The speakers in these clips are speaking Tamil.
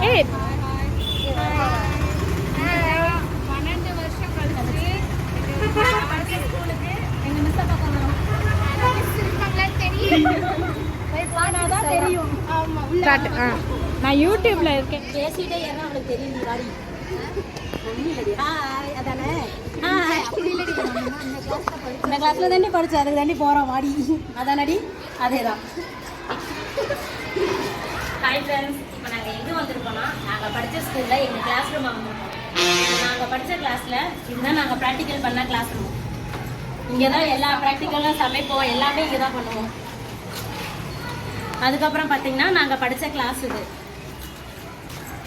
ஏய் 12 வருஷம் கழிச்சு ஸ்கூலுக்கு எங்க மிஸ் பார்க்கணும். தெரியும். ஆமா. நான் யூடியூப்ல இருக்கேன். பேசிட்டே ஏன்னா அவளுக்கு தெரியும் வாடி. அதானே இந்த கிளாஸ்ல தாண்டி படிச்சு அதுக்கு தாண்டி போறோம் வாடி. அதானடி அதேதான். ஹாய் ஃப்ரெண்ட்ஸ், இப்போ நாங்கள் எங்கே வந்திருக்கோம்னா நாங்கள் படித்த ஸ்கூலில் எங்கள் கிளாஸ் ரூம் வந்திருக்கோம். நாங்கள் படித்த கிளாஸில் இதுதான் நாங்கள் ப்ராக்டிக்கல் பண்ண கிளாஸ் ரூம். இங்கே தான் எல்லா ப்ராக்டிக்கலும் சமைப்போம், எல்லாமே இங்கே தான் பண்ணுவோம். அதுக்கப்புறம் பார்த்தீங்கன்னா நாங்கள் படித்த கிளாஸ்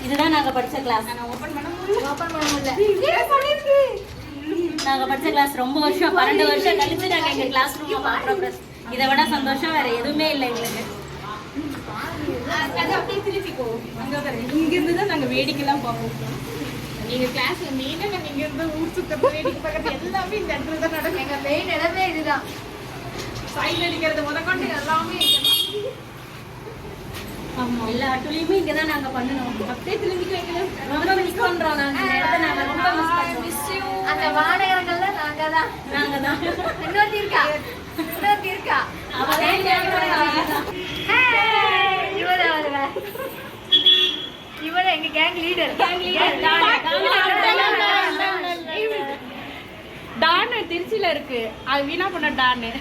இதுதான் நாங்கள் படித்த கிளாஸ். ஓப்பன் பண்ண முடியல. நாங்கள் படித்த கிளாஸ் ரொம்ப வருஷம் 12 வருஷம் கழிச்சு நாங்கள் எங்கள் கிளாஸ் ரூமை பார்க்குறோம். இதை விட சந்தோஷம் வேறு எதுவுமே இல்லை எங்களுக்கு. அது அப்படியே திருப்பிக்கோ. அங்கே பாரு, இங்கிருந்து தான் நாங்கள் வேடிக்கைலாம் பார்ப்போம். நீங்கள் கிளாஸில் மெயினாக நாங்கள் இங்கேருந்து ஊர் சுற்றுறது வேடிக்கை பார்க்கறது எல்லாமே இந்த இடத்துல தான் நடக்கும். எங்கள் மெயின் இடமே இதுதான். சைன் அடிக்கிறது முதற்கொண்டு எல்லாமே இங்கே தான். ஆமாம், எல்லா ஆட்டுலையுமே இங்கே தான் நாங்கள் பண்ணணும். அப்படியே திரும்பிக்க வைக்கணும். ரொம்ப மிஸ் பண்ணுறோம். நாங்கள் நாங்கள் ரொம்ப மிஸ் பண்ணுறோம். அந்த வாடகைகள்ல நாங்கள் தான் இன்னொருத்தி இருக்கா இவன் எங்க கேங் லீடர். டான்னு திருச்சியில இருக்கு, அது வீணா பண்ண டான்னு.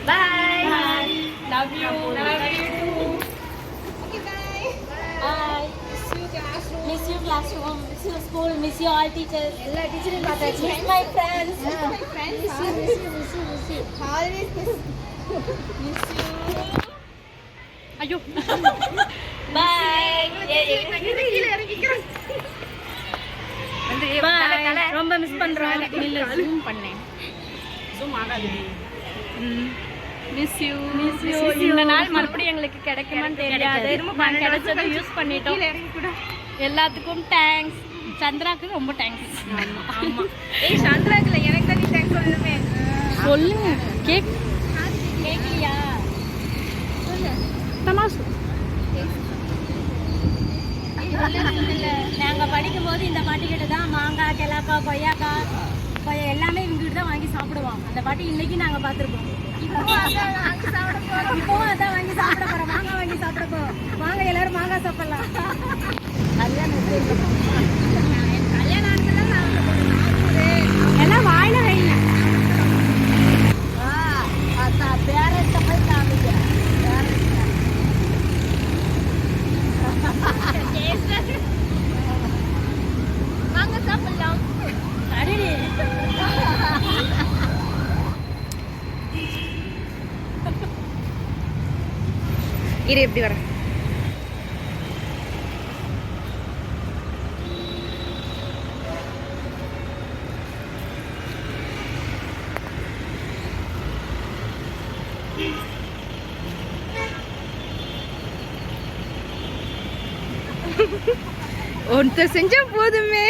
Bye. Love you. Love you too. Okay, bye. Bye. Miss you classroom. Miss you school. Miss you all teachers. All teachers பார்த்தாச்சு. Miss my friends. Miss my friends. Miss you. Always miss you. ஐயோ. Bye. கீழே இறங்கிக்கிறேன். Bye. ரொம்ப மிஸ் பண்றோம். இல்ல ஜூம் பண்ணேன். ஜூம் ஆகாது. Miss you. இந்த நாள் மறுபடியும் எங்களுக்கு கிடைக்குமான்னு தெரியாது. நாங்கள் கிடைச்சதை யூஸ் பண்ணிட்டோம். எல்லாத்துக்கும் தேங்க்ஸ். சந்திராக்கு ரொம்ப தேங்க்ஸ். ஆமாம். ஏய் சந்திராக்குல எனக்கு தான் நீ தேங்க்ஸ் சொல்லணுமே. சொல்லுங்க. கேட்கலையா? தமாஷ். நாங்கள் படிக்கும்போது இந்த பாட்டிக்கிட்ட தான் மாங்காய், கிழக்காய், கொய்யாக்காய் எல்லாமே இவங்ககிட்ட தான் வாங்கி சாப்பிடுவோம். அந்த பாட்டி இன்னைக்கு நாங்கள் பார்த்துருக்கோம். இப்போவும் அதான் வாங்கி சாப்பிட போகிறோம். மாங்காய் வாங்கி சாப்பிட போகிறோம். வாங்க எல்லாரும் மாங்காய் சாப்பிடலாம். கல்யாணம் எல்லாம் வாயில வைங்க. பேரண்ட்டை போய் காமிக்க. வாங்க சாப்பிடலாம். அடடே. இரு எப்படி வர. ஒருத்தர் செஞ்சா போதுமே.